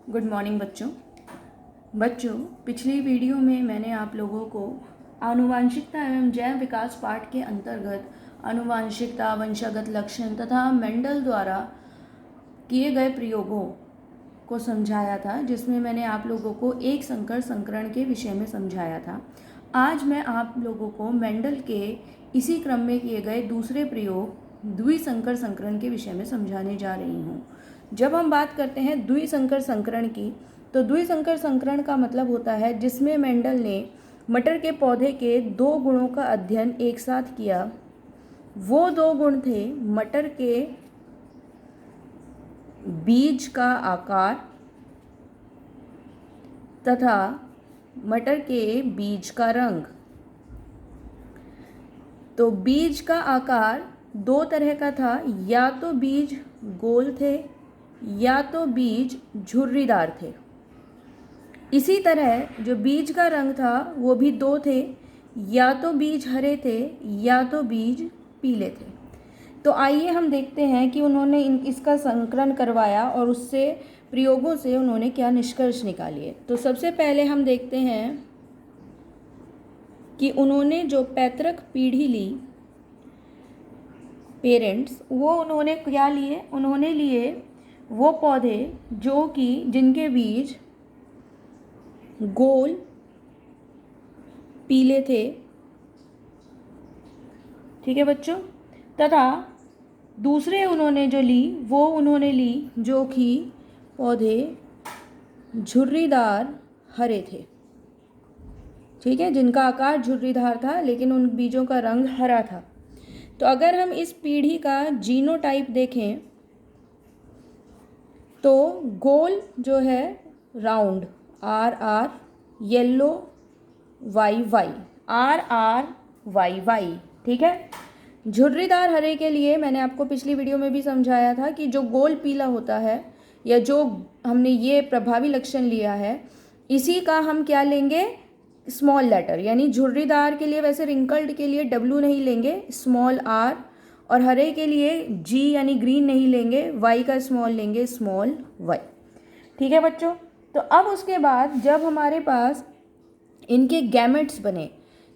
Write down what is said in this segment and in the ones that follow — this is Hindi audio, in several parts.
गुड मॉर्निंग बच्चों पिछली वीडियो में मैंने आप लोगों को आनुवांशिकता एवं जैव विकास पाठ के अंतर्गत आनुवांशिकता, वंशागत लक्षण तथा मेंडल द्वारा किए गए प्रयोगों को समझाया था, जिसमें मैंने आप लोगों को एक संकर संकरण के विषय में समझाया था। आज मैं आप लोगों को मेंडल के इसी क्रम में किए गए दूसरे प्रयोग द्विसंकर संकरण के विषय में समझाने जा रही हूँ। जब हम बात करते हैं द्विसंकर संकरण की, तो द्विसंकर संकरण का मतलब होता है जिसमें मेंडल ने मटर के पौधे के दो गुणों का अध्ययन एक साथ किया। वो दो गुण थे मटर के बीज का आकार तथा मटर के बीज का रंग। तो बीज का आकार दो तरह का था, या तो बीज गोल थे या तो बीज झुर्रीदार थे। इसी तरह जो बीज का रंग था वो भी दो थे, या तो बीज हरे थे या तो बीज पीले थे। तो आइए हम देखते हैं कि उन्होंने इसका संकरण करवाया और उससे प्रयोगों से उन्होंने क्या निष्कर्ष निकाले। तो सबसे पहले हम देखते हैं कि उन्होंने जो पैतृक पीढ़ी ली, पेरेंट्स, वो उन्होंने क्या लिए। उन्होंने लिए वो पौधे जो कि जिनके बीज गोल पीले थे, ठीक है बच्चों, तथा दूसरे उन्होंने जो ली वो उन्होंने ली जो कि पौधे झुर्रीदार हरे थे, ठीक है, जिनका आकार झुर्रीदार था लेकिन उन बीजों का रंग हरा था। तो अगर हम इस पीढ़ी का जीनोटाइप देखें तो गोल जो है round RR, yellow YY, RRYY, ठीक है। झुर्रीदार हरे के लिए मैंने आपको पिछली वीडियो में भी समझाया था कि जो गोल पीला होता है या जो हमने ये प्रभावी लक्षण लिया है, इसी का हम क्या लेंगे, स्मॉल लेटर, यानी झुर्रीदार के लिए वैसे रिंकल्ड के लिए W नहीं लेंगे, स्मॉल r, और हरे के लिए G यानी ग्रीन नहीं लेंगे, Y का स्मॉल लेंगे, स्मॉल y, ठीक है बच्चों। तो अब उसके बाद जब हमारे पास इनके गैमेट्स बने,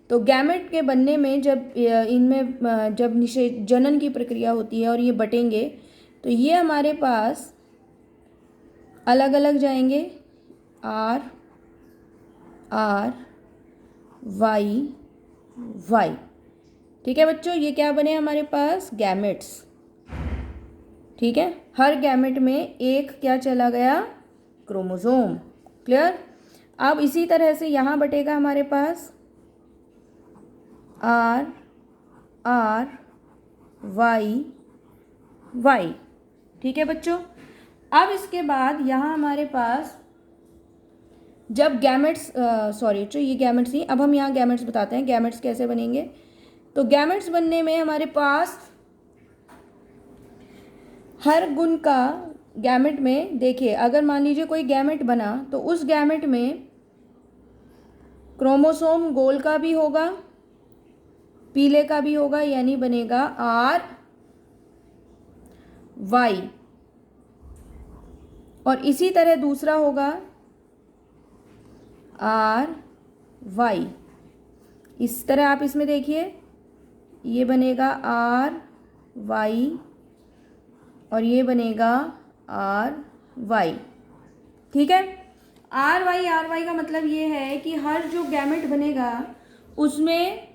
तो गैमेट के बनने में जब इनमें जब जनन की प्रक्रिया होती है और ये बटेंगे, तो ये हमारे पास अलग अलग जाएंगे, R R Y Y, ठीक है बच्चों। ये क्या बने हमारे पास, गैमेट्स, ठीक है। हर गैमेट में एक क्या चला गया, क्रोमोसोम, क्लियर। अब इसी तरह से यहाँ बटेगा हमारे पास R R Y Y, ठीक है बच्चों। अब इसके बाद यहाँ हमारे पास जब गैमेट्स तो ये गैमेट्स ही, अब हम यहाँ गैमेट्स बताते हैं गैमेट्स कैसे बनेंगे। तो गैमेट्स बनने में हमारे पास हर गुण का गैमेट में, देखिए अगर मान लीजिए कोई गैमेट बना तो उस गैमेट में क्रोमोसोम गोल का भी होगा, पीले का भी होगा, यानी बनेगा RY, और इसी तरह दूसरा होगा RY। इस तरह आप इसमें देखिए, ये बनेगा RY और ये बनेगा RY, ठीक है। RY का मतलब ये है कि हर जो गैमेट बनेगा उसमें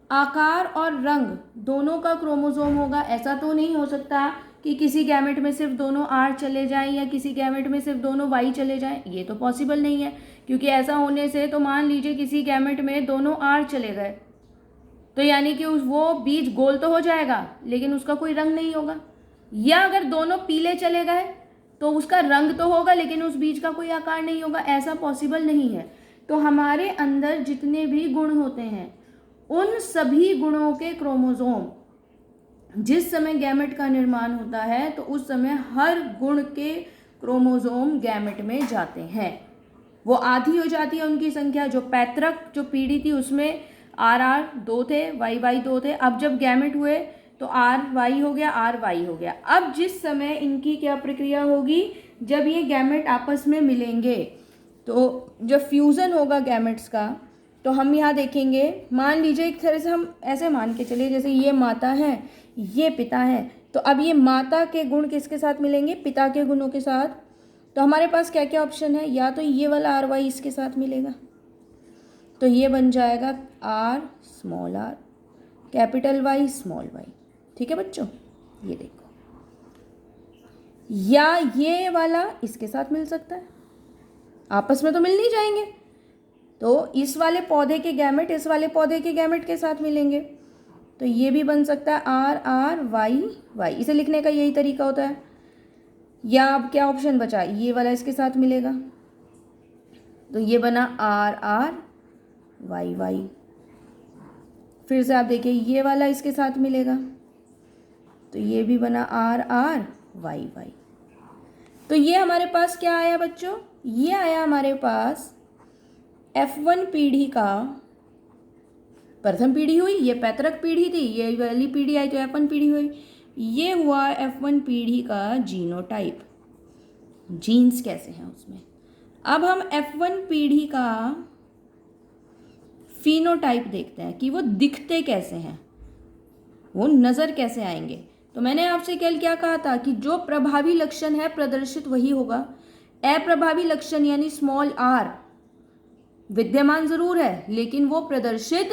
आकार और रंग दोनों का क्रोमोसोम होगा। ऐसा तो नहीं हो सकता कि किसी गैमेट में सिर्फ दोनों R चले जाएं या किसी गैमेट में सिर्फ दोनों Y चले जाएं, ये तो पॉसिबल नहीं है, क्योंकि ऐसा होने से तो मान लीजिए किसी गैमेट में दोनों R चले गए, तो यानी कि वो बीज गोल तो हो जाएगा लेकिन उसका कोई रंग नहीं होगा। या अगर दोनों पीले चले गए तो उसका रंग तो होगा लेकिन उस बीज का कोई आकार नहीं होगा, ऐसा पॉसिबल नहीं है। तो हमारे अंदर जितने भी गुण होते हैं उन सभी गुणों के क्रोमोसोम, जिस समय गैमेट का निर्माण होता है तो उस समय हर गुण के क्रोमोसोम गैमेट में जाते हैं। वो आधी हो जाती है उनकी संख्या। जो पैतृक जो पीढ़ी थी उसमें RR 2 थे, YY 2 थे। अब जब गैमेट हुए तो आर वाई हो गया, आर वाई हो गया। अब जिस समय इनकी क्या प्रक्रिया होगी, जब ये गैमेट आपस में मिलेंगे तो जब फ्यूज़न होगा गैमेट्स का, तो हम यहाँ देखेंगे, मान लीजिए एक तरह से हम ऐसे मान के चलिए जैसे ये माता है, ये पिता है, तो अब ये माता के गुण किसके साथ मिलेंगे, पिता के गुणों के साथ। तो हमारे पास क्या क्या ऑप्शन है, या तो ये वाला आर वाई इसके साथ मिलेगा, तो ये बन जाएगा R small R capital Y small Y. ठीक है बच्चों, ये देखो, या ये वाला इसके साथ मिल सकता है, आपस में तो मिल नहीं जाएंगे, तो इस वाले पौधे के गैमेट इस वाले पौधे के गैमेट के साथ मिलेंगे, तो ये भी बन सकता है आर आर वाई वाई। इसे लिखने का यही तरीका होता है। या अब क्या ऑप्शन बचा, ये वाला इसके साथ मिलेगा, तो ये बना आर आर वाई वाई। फिर से आप देखिए, ये वाला इसके साथ मिलेगा, तो ये भी बना आर आर वाई वाई। तो ये हमारे पास क्या आया बच्चों, ये आया हमारे पास F1 पीढ़ी का प्रथम पीढ़ी हुई, ये पैतृक पीढ़ी थी, ये वाली पीढ़ी आई तो F1 पीढ़ी हुई। ये हुआ F1 पीढ़ी का जीनोटाइप, जीन्स कैसे हैं उसमें। अब हम F1 पीढ़ी का फिनोटाइप देखते हैं कि वो दिखते कैसे हैं, वो नज़र कैसे आएंगे। तो मैंने आपसे कल क्या कहा था कि जो प्रभावी लक्षण है प्रदर्शित वही होगा, अप्रभावी लक्षण यानी स्मॉल आर विद्यमान जरूर है लेकिन वो प्रदर्शित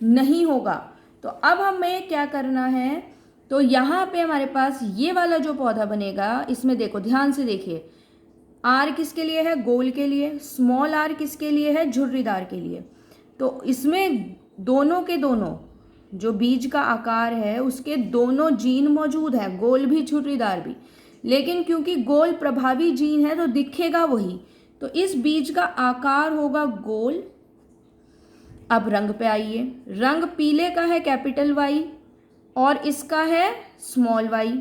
नहीं होगा। तो अब हमें क्या करना है, तो यहाँ पे हमारे पास ये वाला जो पौधा बनेगा, इसमें देखो ध्यान से देखिए, आर किसके लिए है, गोल के लिए, स्मॉल आर किसके लिए है, झुर्रीदार के लिए। तो इसमें दोनों के दोनों जो बीज का आकार है उसके दोनों जीन मौजूद है, गोल भी झुर्रीदार भी, लेकिन क्योंकि गोल प्रभावी जीन है तो दिखेगा वही, तो इस बीज का आकार होगा गोल। अब रंग पे आइए, रंग पीले का है कैपिटल वाई और इसका है स्मॉल वाई,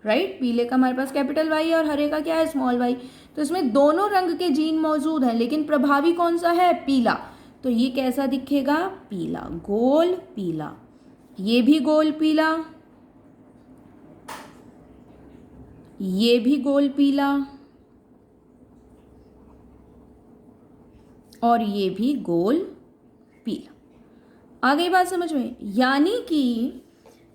राइट। पीले का हमारे पास कैपिटल वाई है और हरे का क्या है, स्मॉल वाई। तो इसमें दोनों रंग के जीन मौजूद हैं लेकिन प्रभावी कौन सा है, पीला। तो ये कैसा दिखेगा, पीला, गोल पीला। ये भी गोल पीला, ये भी गोल पीला और ये भी गोल पीला। आ गई बात समझ में। यानी कि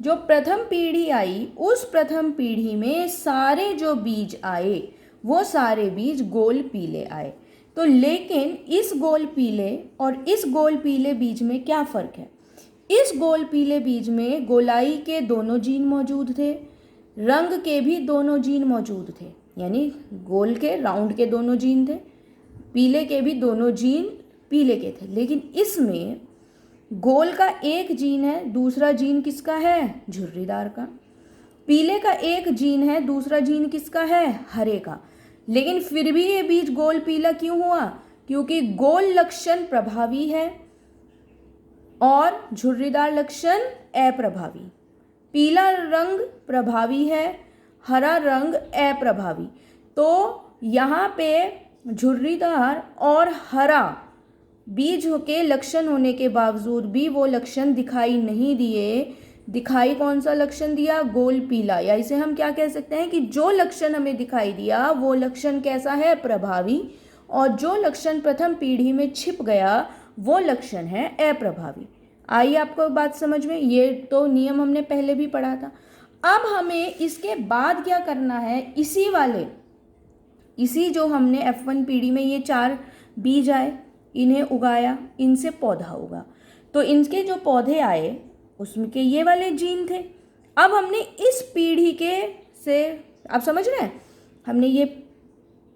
जो प्रथम पीढ़ी आई उस प्रथम पीढ़ी में सारे जो बीज आए वो सारे बीज गोल पीले आए। तो लेकिन इस गोल पीले और इस गोल पीले बीज में क्या फ़र्क है, इस गोल पीले बीज में गोलाई के दोनों जीन मौजूद थे, रंग के भी दोनों जीन मौजूद थे, यानी गोल के राउंड के दोनों जीन थे, पीले के भी दोनों जीन पीले के थे। लेकिन इसमें गोल का एक जीन है, दूसरा जीन किसका है, झुर्रीदार का। पीले का एक जीन है, दूसरा जीन किसका है, हरे का। लेकिन फिर भी ये बीज गोल पीला क्यों हुआ, क्योंकि गोल लक्षण प्रभावी है और झुर्रीदार लक्षण अप्रभावी। पीला रंग प्रभावी है, हरा रंग अप्रभावी। तो यहाँ पे झुर्रीदार और हरा बीज के लक्षण होने के बावजूद भी वो लक्षण दिखाई नहीं दिए। दिखाई कौन सा लक्षण दिया, गोल पीला। या इसे हम क्या कह सकते हैं कि जो लक्षण हमें दिखाई दिया वो लक्षण कैसा है, प्रभावी, और जो लक्षण प्रथम पीढ़ी में छिप गया वो लक्षण है अप्रभावी। आई आपको बात समझ में। ये तो नियम हमने पहले भी पढ़ा था। अब हमें इसके बाद क्या करना है, इसी जो हमने F1 पीढ़ी में ये 4 बीज आए इन्हें उगाया, इनसे पौधा होगा। तो इनके जो पौधे आए उसके ये वाले जीन थे। अब हमने इस पीढ़ी के से, आप समझ रहे हैं, हमने ये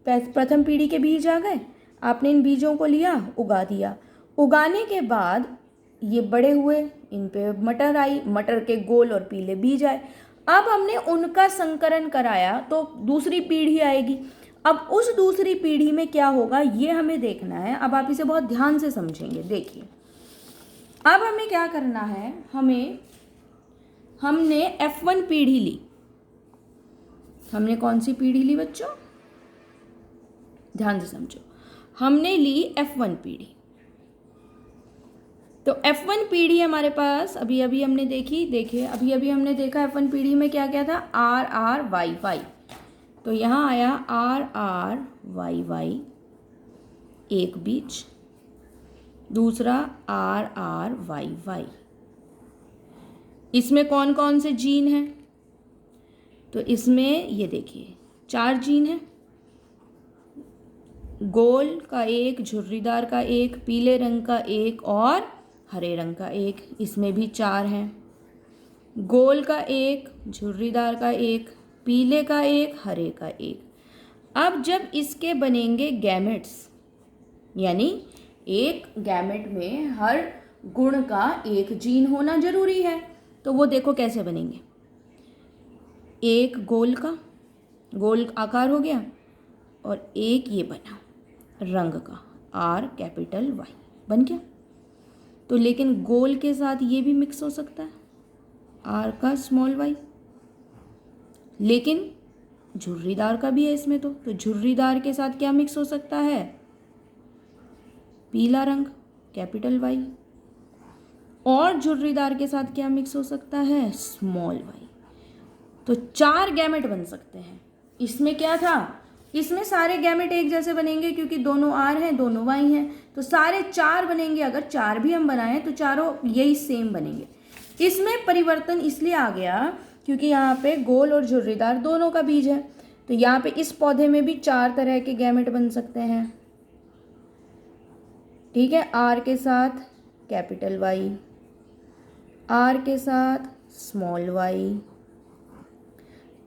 प्रथम पीढ़ी के बीज आ गए, आपने इन बीजों को लिया, उगा दिया। उगाने के बाद ये बड़े हुए, इन पे मटर आई, मटर के गोल और पीले बीज आए। अब हमने उनका संकरण कराया तो दूसरी पीढ़ी आएगी। अब उस दूसरी पीढ़ी में क्या होगा ये हमें देखना है। अब आप इसे बहुत ध्यान से समझेंगे। देखिए अब हमें क्या करना है, हमने F1 पीढ़ी ली। हमने कौन सी पीढ़ी ली बच्चों, ध्यान से समझो। हमने ली F1 पीढ़ी। तो F1PD हमारे पास अभी अभी हमने देखी, देखिए अभी अभी हमने देखा F1PD में क्या क्या था, आर आर वाई वाई। तो यहाँ आया आर आर वाई वाई एक बीज, दूसरा आर आर वाई वाई। इसमें कौन कौन से जीन हैं, तो इसमें ये देखिए 4 जीन हैं, गोल का एक, झुर्रीदार का एक, पीले रंग का एक और हरे रंग का एक। इसमें भी 4 हैं, गोल का एक, झुर्रीदार का एक, पीले का एक, हरे का एक। अब जब इसके बनेंगे गैमेट्स, यानी एक गैमेट में हर गुण का एक जीन होना जरूरी है, तो वो देखो कैसे बनेंगे। एक गोल का, गोल आकार हो गया, और एक ये बना रंग का आर कैपिटल वाई बन गया। तो लेकिन गोल के साथ ये भी मिक्स हो सकता है, आर का स्मॉल वाई, लेकिन झुर्रीदार का भी है इसमें। तो झुर्रीदार के साथ क्या मिक्स हो सकता है, पीला रंग कैपिटल वाई, और झुर्रीदार के साथ क्या मिक्स हो सकता है, स्मॉल वाई। तो 4 गैमेट बन सकते हैं। इसमें क्या था, इसमें सारे गैमेट एक जैसे बनेंगे क्योंकि दोनों आर हैं दोनों वाई हैं, तो सारे 4 बनेंगे। अगर 4 भी हम बनाएं तो चारों यही सेम बनेंगे। इसमें परिवर्तन इसलिए आ गया क्योंकि यहाँ पे गोल और झुर्रीदार दोनों का बीज है, तो यहाँ पे इस पौधे में भी 4 तरह के गैमेट बन सकते हैं। ठीक है, आर के साथ कैपिटल वाई, आर के साथ स्मॉल वाई,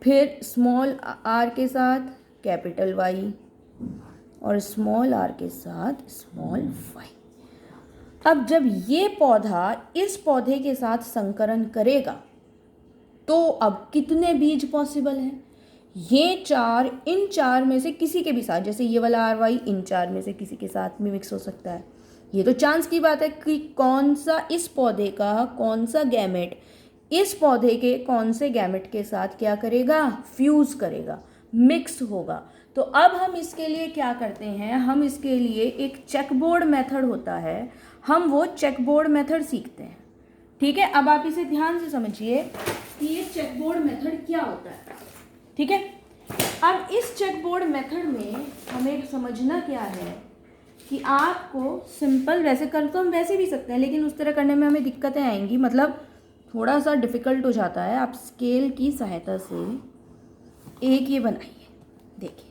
फिर स्मॉल आर के साथ कैपिटल वाई, और स्मॉल आर के साथ स्मॉल वाई। अब जब ये पौधा इस पौधे के साथ संकरण करेगा तो अब कितने बीज पॉसिबल हैं, ये 4 इन 4 में से किसी के भी साथ, जैसे ये वाला आर वाई इन 4 में से किसी के साथ भी मिक्स हो सकता है। ये तो चांस की बात है कि कौन सा इस पौधे का कौन सा गैमेट इस पौधे के कौन से गैमेट के साथ क्या करेगा, फ्यूज करेगा, मिक्स होगा। तो अब हम इसके लिए क्या करते हैं, हम इसके लिए एक चेकबोर्ड मेथड होता है, हम वो चेकबोर्ड मेथड सीखते हैं। ठीक है, अब आप इसे ध्यान से समझिए कि ये चेकबोर्ड मेथड क्या होता है। ठीक है, अब इस चेकबोर्ड मेथड में हमें समझना क्या है कि आपको सिंपल, वैसे कर तो हम वैसे भी सकते हैं लेकिन उस तरह करने में हमें दिक्कतें आएंगी, मतलब थोड़ा सा डिफ़िकल्ट हो जाता है। आप स्केल की सहायता से एक ये बनाइए, देखिए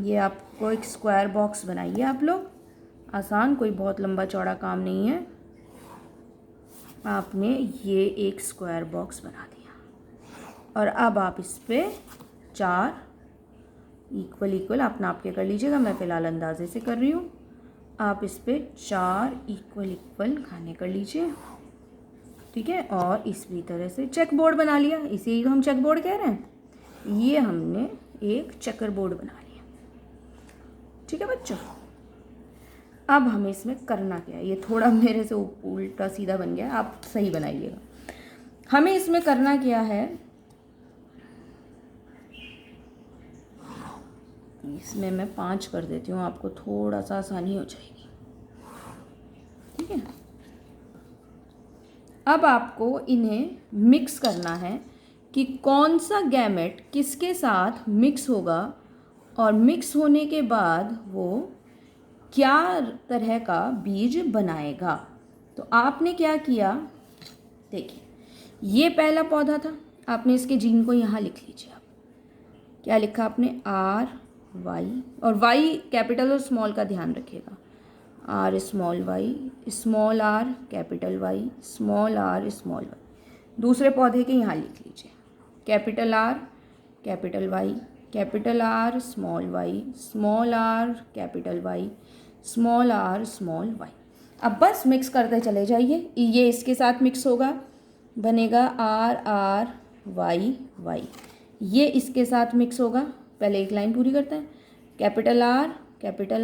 ये आपको एक स्क्वायर बॉक्स बनाइए आप लोग, आसान, कोई बहुत लंबा चौड़ा काम नहीं है। आपने ये एक स्क्वायर बॉक्स बना दिया, और अब आप इस पर 4 इक्वल इक्वल आप नाप के कर लीजिएगा, मैं फ़िलहाल अंदाजे से कर रही हूँ। आप इस पर 4 इक्वल इक्वल खाने कर लीजिए। ठीक है, और इसी तरह से चेक बोर्ड बना लिया, इसे ही तो हम चेक बोर्ड कह रहे हैं। ये हमने एक चेकर बोर्ड बना लिया। ठीक है बच्चों, अब हमें इसमें करना क्या है, ये थोड़ा मेरे से उल्टा सीधा बन गया, आप सही बनाइएगा। हमें इसमें करना क्या है, इसमें मैं 5 कर देती हूँ, आपको थोड़ा सा आसानी हो जाएगी। ठीक है, अब आपको इन्हें मिक्स करना है कि कौन सा गैमेट किसके साथ मिक्स होगा, और मिक्स होने के बाद वो क्या तरह का बीज बनाएगा। तो आपने क्या किया, देखिए ये पहला पौधा था, आपने इसके जीन को यहाँ लिख लीजिए। आप क्या लिखा आपने, आर वाई, और वाई कैपिटल और स्मॉल का ध्यान रखिएगा, R small Y, small R capital Y, small R small Y. दूसरे पौधे के यहाँ लिख लीजिए, capital R capital Y, capital R small Y, small R capital Y, small R small Y. अब बस मिक्स करते चले जाइए, ये इसके साथ मिक्स होगा, बनेगा आर आर वाई वाई। ये इसके साथ मिक्स होगा, पहले एक लाइन पूरी करते हैं, कैपिटल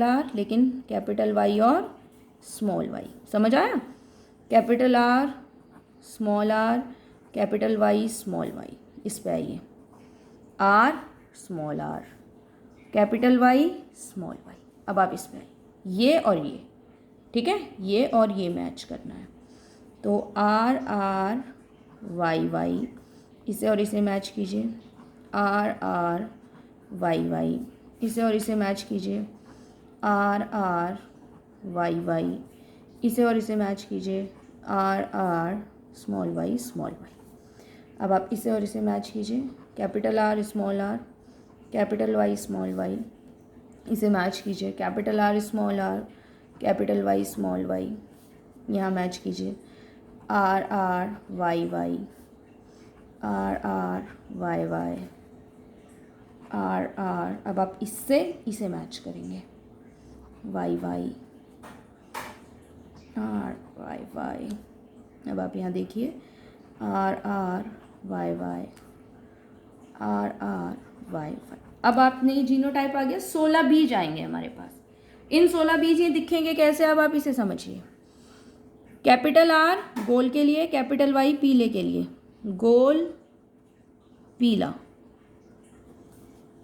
आर, लेकिन कैपिटल वाई और स्मॉल वाई। समझ आया, capital R small R capital Y small Y. इस पे आइए, R small R capital Y small Y. अब आप इस पे आइए, ये और ठीक है, ये और ये मैच करना है। तो आर आर वाई वाई, इसे और इसे मैच कीजिए। आर आर वाई वाई, इसे और इसे मैच कीजिए। आर आर वाई वाई, इसे और इसे मैच कीजिए। आर आर स्मॉल वाई, अब आप इसे और इसे मैच कीजिए। Capital R small R, capital Y small Y, इसे मैच कीजिए। Capital R small R, capital Y small Y, यहाँ मैच कीजिए। R R Y Y, R R Y Y, R R, अब आप इससे इसे मैच करेंगे। Y Y, R Y Y, अब आप यहाँ देखिए। R R Y Y, R R Y Y. अब आपने जीनोटाइप आ गया, 16 बीज आएंगे हमारे पास। इन 16 बीज ये दिखेंगे कैसे, अब आप इसे समझिए। कैपिटल आर गोल के लिए, कैपिटल वाई पीले के लिए। गोल पीला,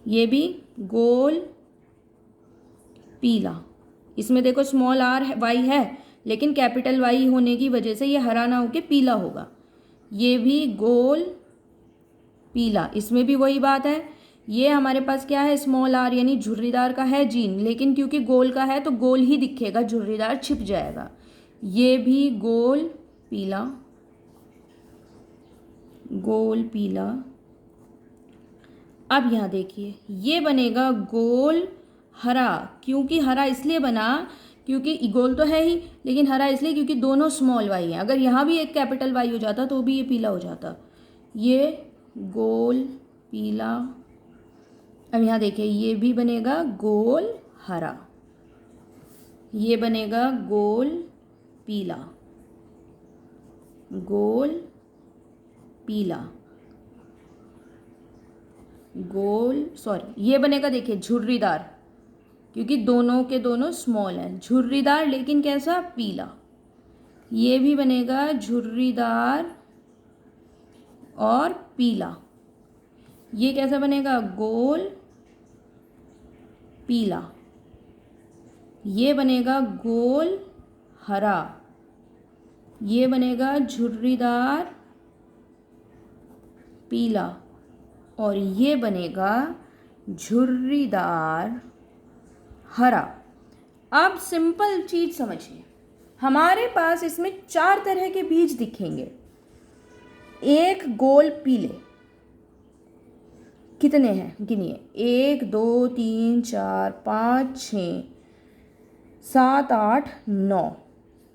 ये भी गोल पीला। इसमें देखो स्मॉल आर वाई है, लेकिन कैपिटल वाई होने की वजह से ये हरा ना होके पीला होगा। ये भी गोल पीला, इसमें भी वही बात है। ये हमारे पास क्या है, स्मॉल आर यानी झुर्रीदार का है जीन, लेकिन क्योंकि गोल का है तो गोल ही दिखेगा, झुर्रीदार छिप जाएगा। ये भी गोल पीला, गोल पीला। अब यहाँ देखिए, ये बनेगा गोल हरा। क्योंकि हरा इसलिए बना क्योंकि गोल तो है ही, लेकिन हरा इसलिए क्योंकि दोनों स्मॉल वाई हैं। अगर यहाँ भी एक कैपिटल वाई हो जाता तो भी ये पीला हो जाता। ये गोल पीला। अब यहाँ देखिए, ये भी बनेगा गोल हरा, ये बनेगा गोल पीला, गोल पीला, गोल, सॉरी ये बनेगा देखिए झुर्रीदार, क्योंकि दोनों के दोनों स्मॉल हैं। झुर्रीदार लेकिन कैसा, पीला। ये भी बनेगा झुर्रीदार और पीला। ये कैसा बनेगा, गोल पीला। ये बनेगा गोल हरा, ये बनेगा झुर्रीदार पीला, और ये बनेगा झुर्रीदार हरा। अब सिंपल चीज समझिए, हमारे पास इसमें 4 तरह के बीज दिखेंगे। एक गोल पीले, कितने हैं गिनिए, 1 2 3 4 5 6 7 8 9,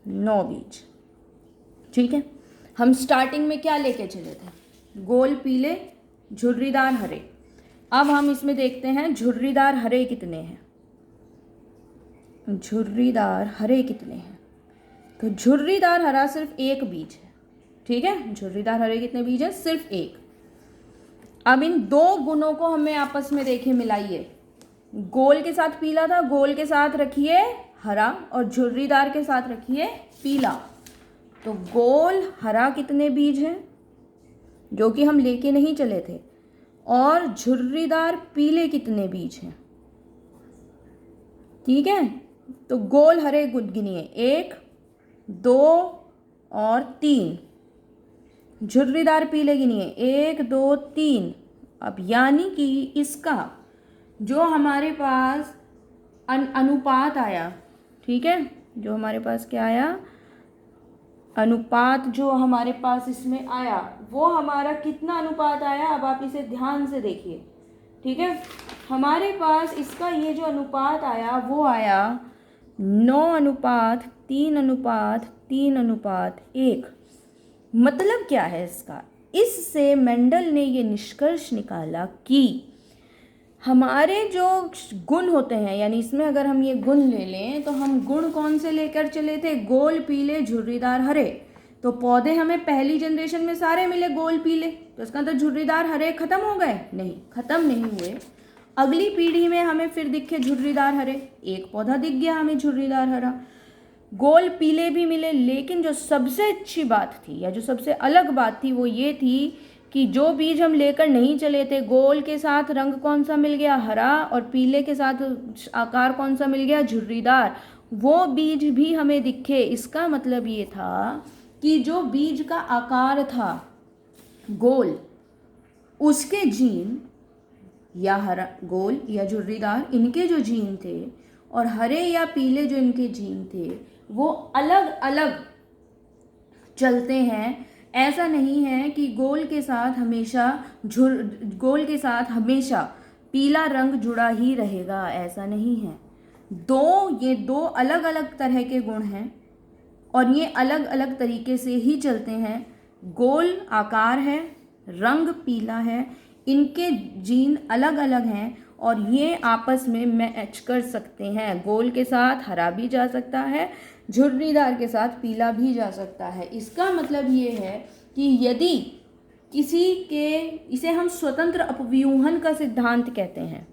9 बीज। ठीक है, हम स्टार्टिंग में क्या लेके चले थे, गोल पीले झुर्रीदार हरे। अब हम इसमें देखते हैं झुर्रीदार हरे कितने हैं, झुर्रीदार हरे कितने हैं। तो झुर्रीदार हरा सिर्फ एक बीज है। ठीक है, झुर्रीदार हरे कितने बीज है, सिर्फ एक। अब इन दो गुणों को हमें आपस में देखिए मिलाइए। गोल के साथ पीला था, गोल के साथ रखिए हरा, और झुर्रीदार के साथ रखिए पीला। तो गोल हरा कितने बीज हैं, जो कि हम लेके नहीं चले थे, और झुर्रीदार पीले कितने बीज हैं। ठीक है, तो गोल हरे गिनिए, 1 2 और 3। झुर्रीदार पीले गिनिए, 1 2 3। अब यानी कि इसका जो हमारे पास अनुपात आया, ठीक है, जो हमारे पास क्या आया, अनुपात जो हमारे पास इसमें आया, वो हमारा कितना अनुपात आया, अब आप इसे ध्यान से देखिए। ठीक है, हमारे पास इसका ये जो अनुपात आया वो आया 9:3:3:1। मतलब क्या है इसका, इससे मेंडल ने ये निष्कर्ष निकाला कि हमारे जो गुण होते हैं, यानी इसमें अगर हम ये गुण ले लें तो हम गुण कौन से लेकर चले थे, गोल पीले झुर्रीदार हरे। तो पौधे हमें पहली जनरेशन में सारे मिले गोल पीले, तो इसका तो झुर्रीदार हरे खत्म हो गए, नहीं खत्म नहीं हुए। अगली पीढ़ी में हमें फिर दिखे झुर्रीदार हरे, एक पौधा दिख गया हमें झुर्रीदार हरा, गोल पीले भी मिले। लेकिन जो सबसे अच्छी बात थी या जो सबसे अलग बात थी वो ये थी कि जो बीज हम लेकर नहीं चले थे, गोल के साथ रंग कौन सा मिल गया, हरा, और पीले के साथ आकार कौन सा मिल गया, झुर्रीदार। वो बीज भी हमें दिखे। इसका मतलब ये था कि जो बीज का आकार था गोल, उसके जीन या हरा गोल या झुर्रीदार, इनके जो जीन थे और हरे या पीले जो इनके जीन थे वो अलग अलग चलते हैं। ऐसा नहीं है कि गोल के साथ हमेशा पीला रंग जुड़ा ही रहेगा, ऐसा नहीं है। ये दो अलग अलग तरह के गुण हैं और ये अलग अलग तरीके से ही चलते हैं। गोल आकार है, रंग पीला है, इनके जीन अलग अलग हैं और ये आपस में मैच कर सकते हैं। गोल के साथ हरा भी जा सकता है, झुर्रीदार के साथ पीला भी जा सकता है। इसका मतलब ये है कि यदि किसी के, इसे हम स्वतंत्र अपव्यूहन का सिद्धांत कहते हैं,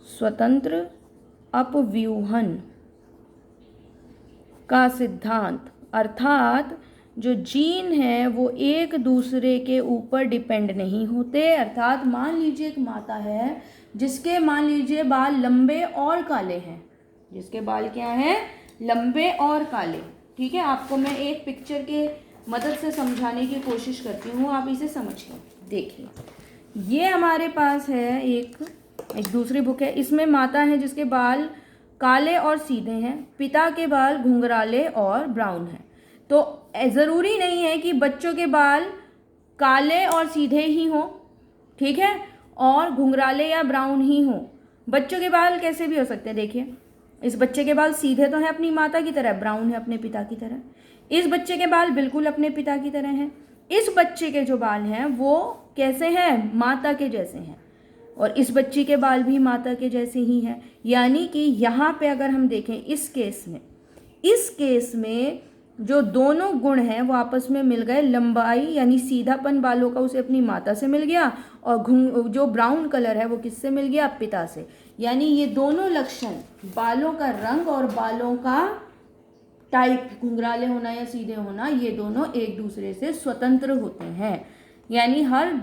स्वतंत्र अपव्यूहन का सिद्धांत, अर्थात जो जीन है वो एक दूसरे के ऊपर डिपेंड नहीं होते। अर्थात मान लीजिए एक माता है जिसके मान लीजिए बाल लंबे और काले हैं, जिसके बाल क्या हैं, लंबे और काले। ठीक है, आपको मैं एक पिक्चर के मदद से समझाने की कोशिश करती हूँ, आप इसे समझिए। देखिए, ये हमारे पास है एक दूसरी बुक है, इसमें माता है जिसके बाल काले और सीधे हैं, पिता के बाल घुंघराले और ब्राउन हैं। तो ज़रूरी नहीं है कि बच्चों के बाल काले और सीधे ही हों, ठीक है, और घुंघराले या ब्राउन ही हों। बच्चों के बाल कैसे भी हो सकते हैं। देखिए, इस बच्चे के बाल सीधे तो हैं अपनी माता की तरह, ब्राउन है अपने पिता की तरह। इस बच्चे के बाल बिल्कुल अपने पिता की तरह हैं। इस बच्चे के जो बाल हैं वो कैसे हैं, माता के जैसे हैं, और इस बच्ची के बाल भी माता के जैसे ही हैं। यानी कि यहाँ पे अगर हम देखें इस केस में जो दोनों गुण हैं वो आपस में मिल गए। लंबाई यानी सीधापन बालों का उसे अपनी माता से मिल गया, और जो ब्राउन कलर है वो किससे मिल गया, पिता से। यानी ये दोनों लक्षण, बालों का रंग और बालों का टाइप, घुंघराले होना या सीधे होना, ये दोनों एक दूसरे से स्वतंत्र होते हैं। यानी हर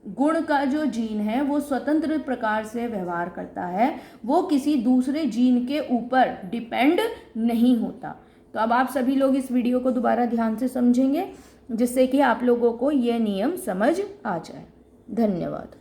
गुण का जो जीन है वो स्वतंत्र प्रकार से व्यवहार करता है, वो किसी दूसरे जीन के ऊपर डिपेंड नहीं होता। तो अब आप सभी लोग इस वीडियो को दोबारा ध्यान से समझेंगे, जिससे कि आप लोगों को ये नियम समझ आ जाए। धन्यवाद।